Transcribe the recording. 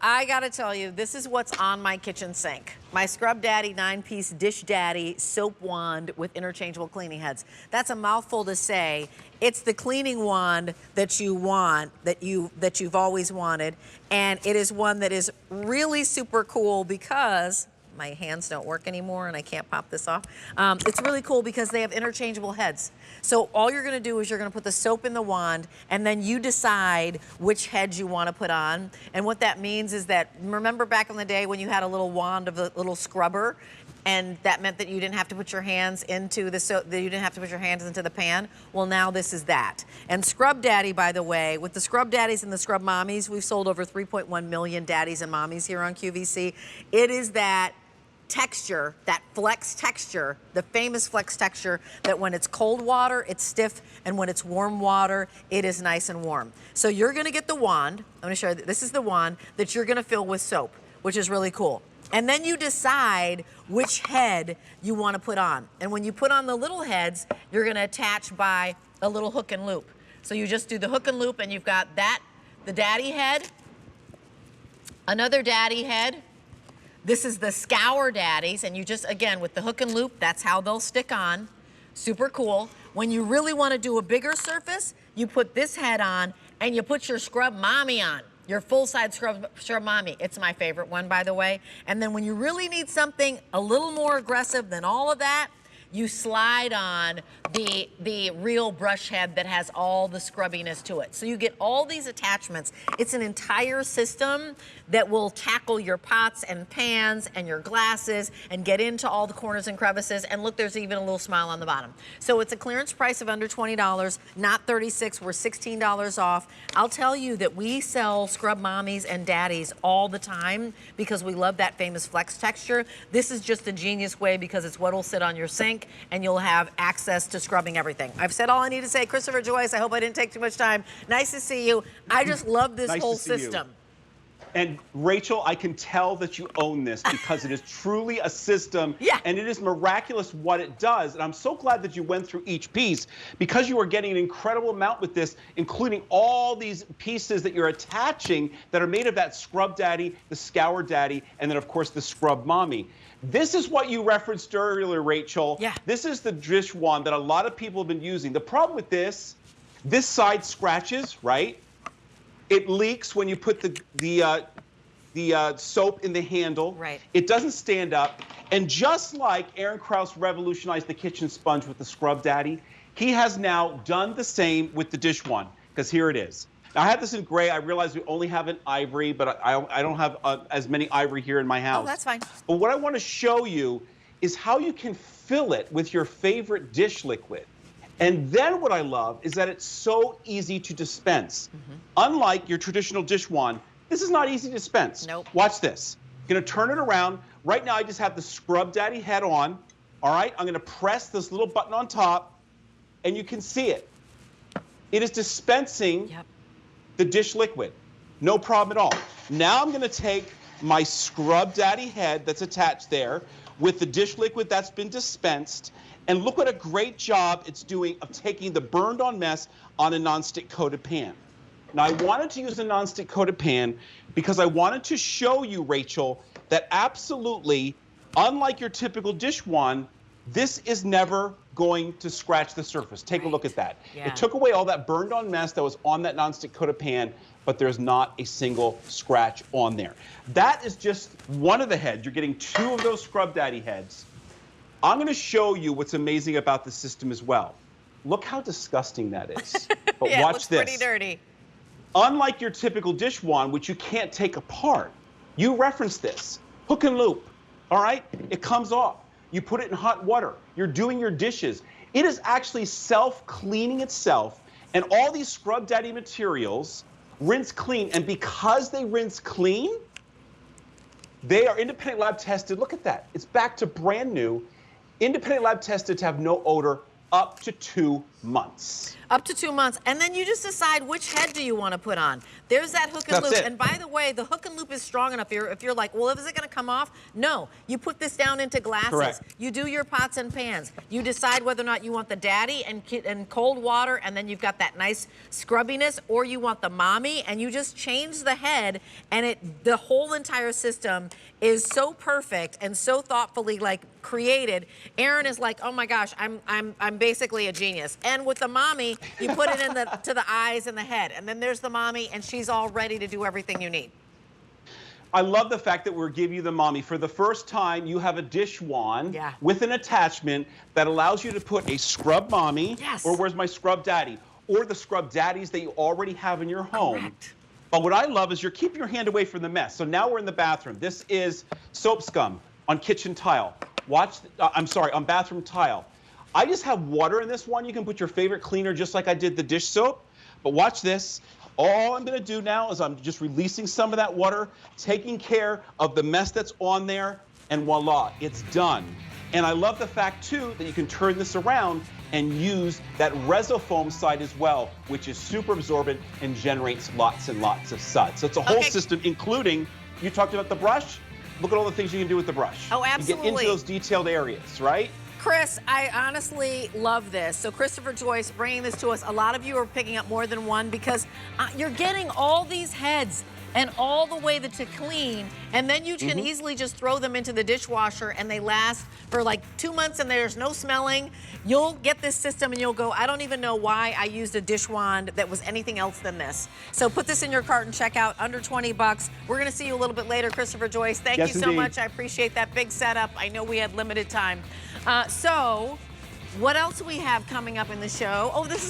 I gotta tell you, this is what's on my kitchen sink. My Scrub Daddy 9-piece Dish Daddy soap wand with interchangeable cleaning heads. That's a mouthful to say. It's the cleaning wand that you want, that you've always wanted, and it is one that is really super cool because my hands don't work anymore and I can't pop this off. It's really cool because they have interchangeable heads. So all you're gonna do is you're gonna put the soap in the wand and then you decide which head you wanna put on. And what that means is that, remember back in the day when you had a little wand of a little scrubber, and that meant that you didn't have to put your hands into the soap, you didn't have to put your hands into the pan? Well, now this is that. And Scrub Daddy, by the way, with the Scrub Daddies and the Scrub Mommies, we've sold over 3.1 million daddies and mommies here on QVC. It is that texture, that flex texture, the famous flex texture, that when it's cold water, it's stiff, and when it's warm water, it is nice and warm. So you're gonna get the wand, I'm gonna show you, this is the wand that you're gonna fill with soap, which is really cool. And then you decide which head you wanna put on. And when you put on the little heads, you're gonna attach by a little hook and loop. So you just do the hook and loop and you've got that, the daddy head, another daddy head. This is the scour daddies, and you just, again, with the hook and loop, that's how they'll stick on. Super cool. When you really want to do a bigger surface, you put this head on, and you put your Scrub Mommy on, your full-size Scrub Mommy. It's my favorite one, by the way. And then when you really need something a little more aggressive than all of that, you slide on the real brush head that has all the scrubbiness to it. So you get all these attachments. It's an entire system that will tackle your pots and pans and your glasses and get into all the corners and crevices. And look, there's even a little smile on the bottom. So it's a clearance price of under $20, not $36. We're $16 off. I'll tell you that we sell Scrub Mommies and Daddies all the time because we love that famous flex texture. This is just a genius way because it's what'll sit on your sink and you'll have access to scrubbing everything. I've said all I need to say. Christopher Joyce, I hope I didn't take too much time. Nice to see you. I just love this whole system. And Rachel, I can tell that you own this because it is truly a system, and it is miraculous what it does. And I'm so glad that you went through each piece because you are getting an incredible amount with this, including all these pieces that you're attaching that are made of that Scrub Daddy, the Scour Daddy, and then of course the Scrub Mommy. This is what you referenced earlier, Rachel. Yeah. This is the dish wand that a lot of people have been using. The problem with this side scratches, right? It leaks when you put the soap in the handle. Right. It doesn't stand up. And just like Aaron Krause revolutionized the kitchen sponge with the Scrub Daddy, he has now done the same with the dish wand, because here it is. Now, I have this in gray. I realize we only have an ivory, but I don't have as many ivory here in my house. Oh, that's fine. But what I want to show you is how you can fill it with your favorite dish liquid. And then what I love is that it's so easy to dispense. Unlike your traditional dish wand, this is not easy to dispense. Nope. Watch this. I'm going to turn it around. Right now, I just have the Scrub Daddy head on. All right, I'm going to press this little button on top, and you can see it. It is dispensing the dish liquid. No problem at all. Now I'm going to take my Scrub Daddy head that's attached there with the dish liquid that's been dispensed, and look what a great job it's doing of taking the burned-on mess on a nonstick coated pan. Now, I wanted to use a nonstick coated pan because I wanted to show you, Rachel, that absolutely, unlike your typical dish wand, this is never going to scratch the surface. Take a look at that. It took away all that burned-on mess that was on that nonstick coated pan, but there's not a single scratch on there. That is just one of the heads. You're getting 2 of those Scrub Daddy heads. I'm going to show you what's amazing about the system as well. Look how disgusting that is. But yeah, watch it looks this. Pretty dirty. Unlike your typical dish wand, which you can't take apart, you reference this. Hook and loop, all right? It comes off. You put it in hot water. You're doing your dishes. It is actually self-cleaning itself, and all these Scrub Daddy materials rinse clean. And because they rinse clean, they are independent lab tested. Look at that. It's back to brand new. Independent lab tested to have no odor up to 2 months. Up to 2 months. And then you just decide which head do you want to put on. There's that hook and That's loop. it. And by the way, the hook and loop is strong enough. If you're like, well, is it going to come off? No. You put this down into glasses. Correct. You do your pots and pans. You decide whether or not you want the daddy and cold water, and then you've got that nice scrubbiness, or you want the mommy, and you just change the head, and the whole entire system is so perfect and so thoughtfully created. Aaron is like, oh my gosh, I'm basically a genius. And with the mommy, you put it in to the eyes and the head, and then there's the mommy, and she's all ready to do everything you need. I love the fact that we're giving you the mommy. For the first time, you have a dish wand with an attachment that allows you to put a scrub mommy, or where's my scrub daddy, or the scrub daddies that you already have in your home. Correct. But what I love is you're keeping your hand away from the mess. So now we're in the bathroom. This is soap scum on kitchen tile. On bathroom tile. I just have water in this one. You can put your favorite cleaner just like I did the dish soap. But watch this. All I'm going to do now is I'm just releasing some of that water, taking care of the mess that's on there, and voila, it's done. And I love the fact, too, that you can turn this around and use that Resofoam side as well, which is super absorbent and generates lots and lots of suds. So it's a whole system, including, you talked about the brush. Look at all the things you can do with the brush. Oh, absolutely. You get into those detailed areas, right? Chris, I honestly love this. So Christopher Joyce bringing this to us. A lot of you are picking up more than one because you're getting all these heads and all the way to clean, and then you can easily just throw them into the dishwasher and they last for like 2 months and there's no smelling. You'll get this system and you'll go, I don't even know why I used a dish wand that was anything else than this. So put this in your cart and check out, under 20 bucks. We're gonna see you a little bit later, Christopher Joyce. Thank you so much. I appreciate that big setup. I know we had limited time. So what else do we have coming up in the show? Oh, this is how